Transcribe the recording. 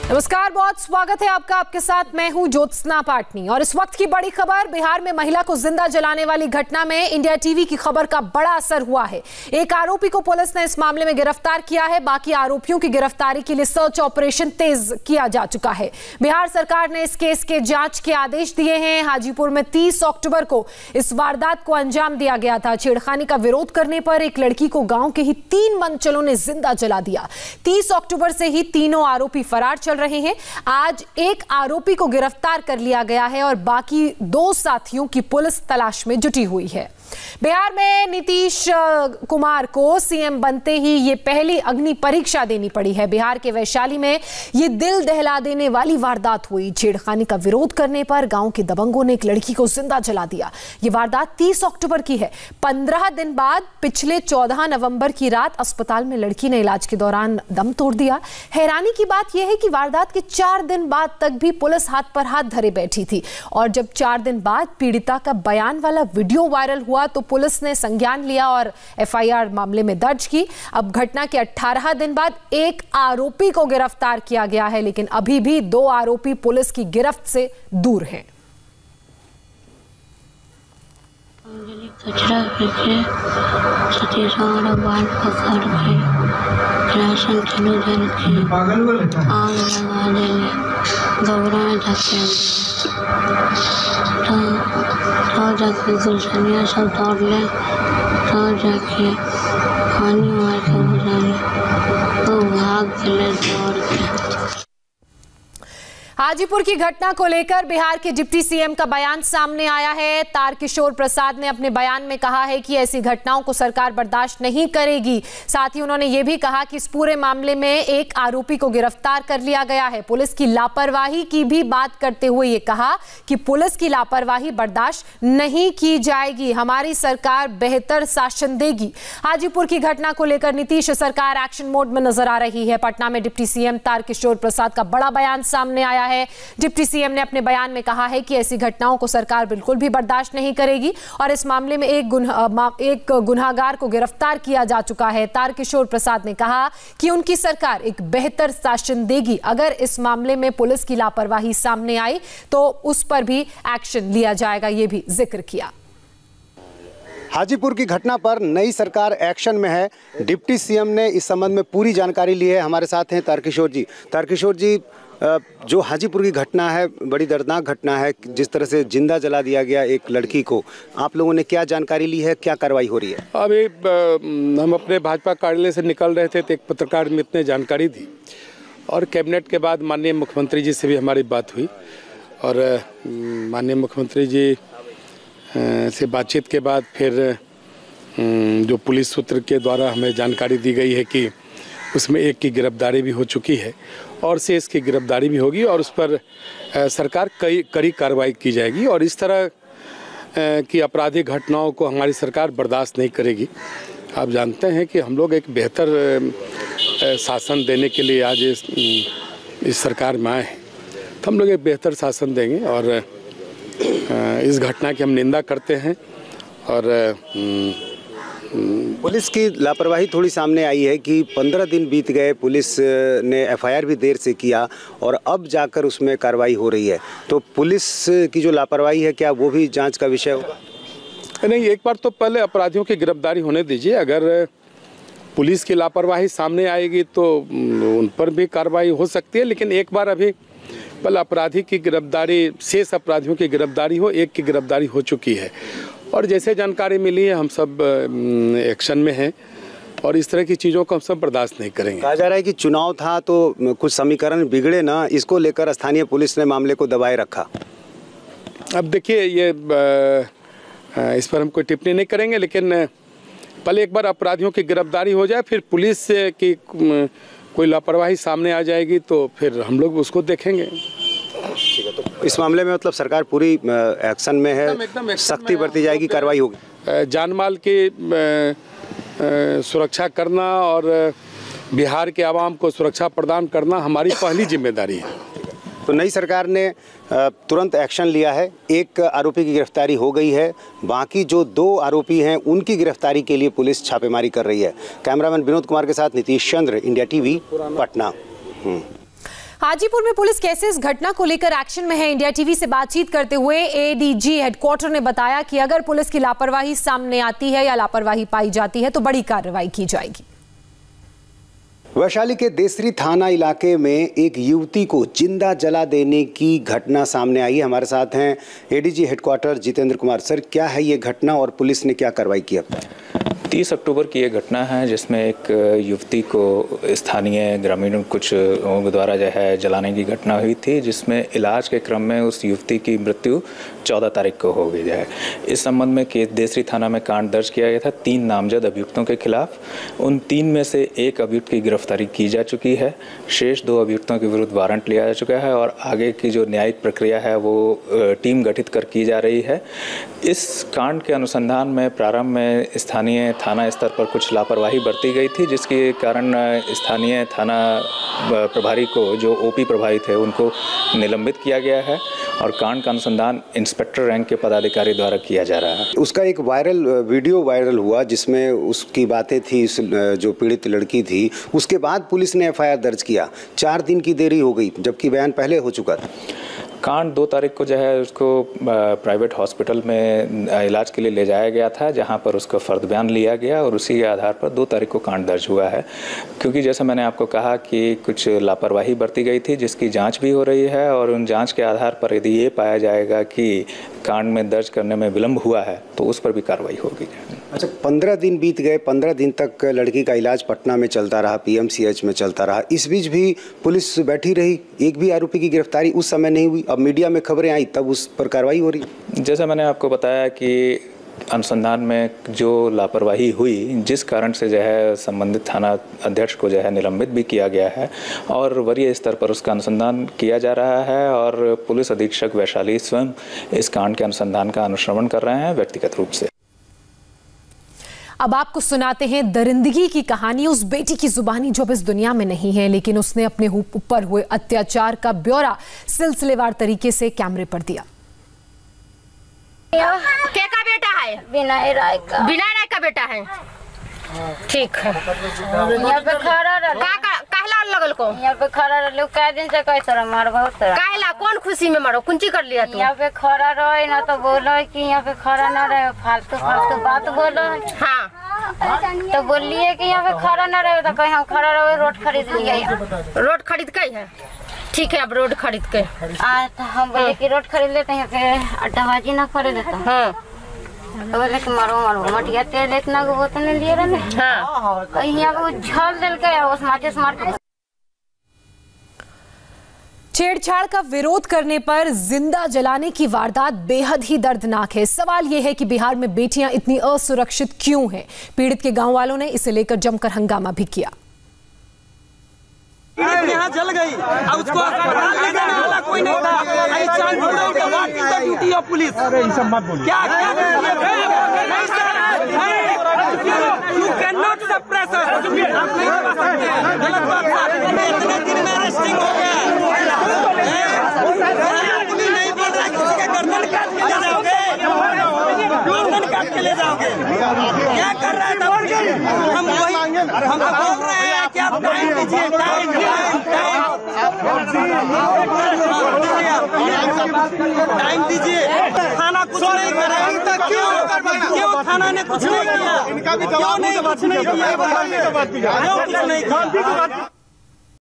नमस्कार, बहुत स्वागत है आपका। आपके साथ मैं हूं ज्योत्सना पाटनी और इस वक्त की बड़ी खबर, बिहार में महिला को जिंदा जलाने वाली घटना में इंडिया टीवी की खबर का बड़ा असर हुआ है। एक आरोपी को पुलिस ने इस मामले में गिरफ्तार किया है। बाकी आरोपियों की गिरफ्तारी के लिए सर्च ऑपरेशन तेज किया जा चुका है। बिहार सरकार ने इस केस के जांच के आदेश दिए हैं। हाजीपुर में 30 अक्टूबर को इस वारदात को अंजाम दिया गया था। छेड़खानी का विरोध करने पर एक लड़की को गांव के ही 3 मनचलों ने जिंदा जला दिया। 30 अक्टूबर से ही तीनों आरोपी फरार चल रहे हैं। आज एक आरोपी को गिरफ्तार कर लिया गया है और बाकी 2 साथियों की पुलिस तलाश में जुटी हुई है। बिहार में नीतीश कुमार को सीएम बनते ही ये पहली अग्नि परीक्षा देनी पड़ी है। बिहार के वैशाली में ये दिल दहला देने वाली वारदात हुई। छेड़खानी का विरोध करने पर गांव के दबंगों ने एक लड़की को जिंदा जला दिया। ये वारदात 30 अक्टूबर की है। 15 दिन बाद पिछले 14 नवंबर की रात अस्पताल में लड़की ने इलाज के दौरान दम तोड़ दिया। हैरानी की बात यह है कि वारदात के 4 दिन बाद तक भी पुलिस हाथ पर हाथ धरे बैठी थी और जब 4 दिन बाद पीड़िता का बयान वाला वीडियो वायरल हुआ तो पुलिस ने संज्ञान लिया और एफआईआर मामले में दर्ज की। अब घटना के 18 दिन बाद एक आरोपी को गिरफ्तार किया गया है, लेकिन अभी भी 2 आरोपी पुलिस की गिरफ्त से दूर हैं। कचरा फेंके, सतीशारा बाल पकड़ के, राशन चालू जल के, आग लगा देंगे, घबराए धक्के तो जाके गुलशनिया सब तोड़ ले, तो जाके पानी मार के बुझा ले, तो भाग चले दौड़ के। हाजीपुर की घटना को लेकर बिहार के डिप्टी सीएम का बयान सामने आया है। तारकिशोर प्रसाद ने अपने बयान में कहा है कि ऐसी घटनाओं को सरकार बर्दाश्त नहीं करेगी। साथ ही उन्होंने ये भी कहा कि इस पूरे मामले में एक आरोपी को गिरफ्तार कर लिया गया है। पुलिस की लापरवाही की भी बात करते हुए ये कहा कि पुलिस की लापरवाही बर्दाश्त नहीं की जाएगी। हमारी सरकार बेहतर शासन देगी। हाजीपुर की घटना को लेकर नीतीश सरकार एक्शन मोड में नजर आ रही है। पटना में डिप्टी सीएम तारकिशोर प्रसाद का बड़ा बयान सामने आया है। डिप्टी सीएम ने अपने बयान में कहा है कि ऐसी घटनाओं को सरकार बिल्कुल भी बर्दाश्त नहीं करेगी और इस मामले में एक गुनहगार को गिरफ्तार किया जा चुका है। तारकिशोर प्रसाद ने कहा कि उनकी सरकार एक बेहतर शासन देगी। अगर इस मामले में पुलिस की लापरवाही सामने आई तो उस पर भी एक्शन लिया जाएगा, ये भी जिक्र किया। हाजीपुर की घटना पर नई सरकार एक्शन में है। डिप्टी सीएम ने इस संबंध में पूरी जानकारी ली है। हमारे साथ हैं तारकिशोर जी। तारकिशोर जी, जो हाजीपुर की घटना है बड़ी दर्दनाक घटना है, जिस तरह से जिंदा जला दिया गया एक लड़की को, आप लोगों ने क्या जानकारी ली है, क्या कार्रवाई हो रही है? अभी हम अपने भाजपा कार्यालय से निकल रहे थे तो एक पत्रकार मित्र ने जानकारी दी और कैबिनेट के बाद माननीय मुख्यमंत्री जी से भी हमारी बात हुई और माननीय मुख्यमंत्री जी से बातचीत के बाद फिर जो पुलिस सूत्र के द्वारा हमें जानकारी दी गई है कि उसमें एक की गिरफ्तारी भी हो चुकी है और शेष की गिरफ्तारी भी होगी और उस पर सरकार कड़ी कार्रवाई की जाएगी और इस तरह की आपराधिक घटनाओं को हमारी सरकार बर्दाश्त नहीं करेगी। आप जानते हैं कि हम लोग एक बेहतर शासन देने के लिए आज इस सरकार में आए हैं, तो हम लोग एक बेहतर शासन देंगे और इस घटना की हम निंदा करते हैं। और पुलिस की लापरवाही थोड़ी सामने आई है कि 15 दिन बीत गए, पुलिस ने एफआईआर भी देर से किया और अब जाकर उसमें कार्रवाई हो रही है। तो पुलिस की जो लापरवाही है, क्या वो भी जांच का विषय होगा? नहीं, एक बार तो पहले अपराधियों की गिरफ्तारी होने दीजिए। अगर पुलिस की लापरवाही सामने आएगी तो उन पर भी कार्रवाई हो सकती है, लेकिन एक बार अभी पहले अपराधी की गिरफ्तारी, शेष अपराधियों की गिरफ्तारी हो, एक की गिरफ्तारी हो चुकी है और जैसे जानकारी मिली है हम सब एक्शन में हैं और इस तरह की चीज़ों को हम सब बर्दाश्त नहीं करेंगे। कहा जा रहा है कि चुनाव था तो कुछ समीकरण बिगड़े ना, इसको लेकर स्थानीय पुलिस ने मामले को दबाए रखा। अब देखिए, ये इस पर हम कोई टिप्पणी नहीं करेंगे, लेकिन पहले एक बार अपराधियों की गिरफ्तारी हो जाए, फिर पुलिस की कोई लापरवाही सामने आ जाएगी तो फिर हम लोग उसको देखेंगे। ठीक है, तो इस मामले में मतलब सरकार पूरी एक्शन में है, सख्ती बरती जाएगी, कार्रवाई होगी। जानमाल की सुरक्षा करना और बिहार के आवाम को सुरक्षा प्रदान करना हमारी पहली जिम्मेदारी है। तो नई सरकार ने तुरंत एक्शन लिया है। एक आरोपी की गिरफ्तारी हो गई है, बाकी जो 2 आरोपी हैं उनकी गिरफ्तारी के लिए पुलिस छापेमारी कर रही है। कैमरामैन विनोद कुमार के साथ नीतीश चंद्र, इंडिया टीवी, पटना। हाजीपुर में पुलिस कैसे इस घटना को लेकर एक्शन में है। इंडिया टीवी से बातचीत करते हुए एडीजी हेडक्वार्टर ने बताया कि अगर पुलिस की लापरवाही सामने आती है या लापरवाही पाई जाती है तो बड़ी कार्रवाई की जाएगी। वैशाली के देसरी थाना इलाके में एक युवती को जिंदा जला देने की घटना सामने आई है। हमारे साथ हैं ADG headquarter Jitendra Kumar. Sir, क्या है ये घटना और पुलिस ने क्या कार्रवाई की अब तक? 30 अक्टूबर की ये घटना है जिसमें एक युवती को स्थानीय ग्रामीणों कुछ लोगों द्वारा जो है जलाने की घटना हुई थी, जिसमें इलाज के क्रम में उस युवती की मृत्यु 14 तारीख को हो गई है। इस संबंध में केस देसरी थाना में कांड दर्ज किया गया था 3 नामजद अभियुक्तों के खिलाफ। उन 3 में से 1 अभियुक्त की गिरफ्तारी की जा चुकी है। शेष 2 अभियुक्तों के विरुद्ध वारंट लिया जा चुका है और आगे की जो न्यायिक प्रक्रिया है वो टीम गठित कर की जा रही है। इस कांड के अनुसंधान में प्रारंभ में स्थानीय थाना स्तर पर कुछ लापरवाही बरती गई थी, जिसके कारण स्थानीय थाना प्रभारी को, जो ओपी प्रभारी थे, उनको निलंबित किया गया है और कांड का अनुसंधान इंस्पेक्टर रैंक के पदाधिकारी द्वारा किया जा रहा है। उसका एक वीडियो वायरल हुआ जिसमें उसकी बातें थी, जो पीड़ित लड़की थी। उसके बाद पुलिस ने एफआईआर दर्ज किया। 4 दिन की देरी हो गई, जबकि बयान पहले हो चुका था। कांड 2 तारीख को जो है उसको प्राइवेट हॉस्पिटल में इलाज के लिए ले जाया गया था, जहां पर उसका फर्द बयान लिया गया और उसी के आधार पर 2 तारीख को कांड दर्ज हुआ है। क्योंकि जैसे मैंने आपको कहा कि कुछ लापरवाही बरती गई थी, जिसकी जांच भी हो रही है और उन जांच के आधार पर यदि ये पाया जाएगा कि कांड में दर्ज करने में विलम्ब हुआ है तो उस पर भी कार्रवाई होगी। अच्छा, 15 दिन बीत गए। 15 दिन तक लड़की का इलाज पटना में चलता रहा, पीएमसीएच में चलता रहा। इस बीच भी पुलिस बैठी रही, एक भी आरोपी की गिरफ्तारी उस समय नहीं हुई। अब मीडिया में खबरें आई तब उस पर कार्रवाई हो रही। जैसे मैंने आपको बताया कि अनुसंधान में जो लापरवाही हुई, जिस कारण से जो है संबंधित थाना अध्यक्ष को जो है निलंबित भी किया गया है और वरीय स्तर पर उसका अनुसंधान किया जा रहा है और पुलिस अधीक्षक वैशाली स्वयं इस कांड के अनुसंधान का अनुश्रवण कर रहे हैं व्यक्तिगत रूप से। अब आपको सुनाते हैं दरिंदगी की कहानी उस बेटी की जुबानी जो अब इस दुनिया में नहीं है, लेकिन उसने अपने ऊपर हुए अत्याचार का ब्यौरा सिलसिलेवार तरीके से कैमरे पर दिया। क्या का बेटा है? विनय राय का। विनय राय का बेटा है, ठीक है। यहाँ पे खड़ा रह। कहला लगल को? यहाँ पे खड़ा रह। कई दिन से कई तरह मार बहुत तरह। कहला कौन खुशी में मारो? कुंची कर लिया तू? यहाँ पे खड़ा रहे ना तो बोलो कि यहाँ पे खड़ा ना रहे, फालतू फालतू बात बोलो। हाँ, तो बोलिए कि यहाँ पे खड़ा ना रहे तो कहीं हम खड़ा रहे। रोड खरीद लिया। रोड खरीद के है, ठीक है। अब रोड खरीद के तो हम बोले कि रोड खरीद लेते हैं, फिर अड्डाबाजी ना करे देता। हाँ, तो बोले कि मारो मारो मटिया तेल इतना को बोतल लिए रहे। हाँ, यहाँ पे झल दिल के उस माचे से मार के। छेड़छाड़ का विरोध करने पर जिंदा जलाने की वारदात बेहद ही दर्दनाक है। सवाल यह है कि बिहार में बेटियां इतनी असुरक्षित क्यों हैं? पीड़ित के गांव वालों ने इसे लेकर जमकर हंगामा भी किया। यहाँ जल गई और उसको लेने वाला कोई नहीं था। ड्यूटी ऑफ पुलिस क्या यू कैन नॉट सप्रेस अस। गलत बात है। इतने दिन में अरेस्टिंग हो गया। नहीं बोल रहा किसी का गर्दन काट के ले जाओगे, गर्दन काट के ले जाओगे। क्या कर रहा है? हम बोल रहे हैं कि आप टाइम दीजिए। टाइम दीजिए। थाना कुछ नहीं करा। क्यों थाना ने कुछ नहीं किया? क्यों नहीं कुछ नहीं किया? क्यों कुछ नहीं किया?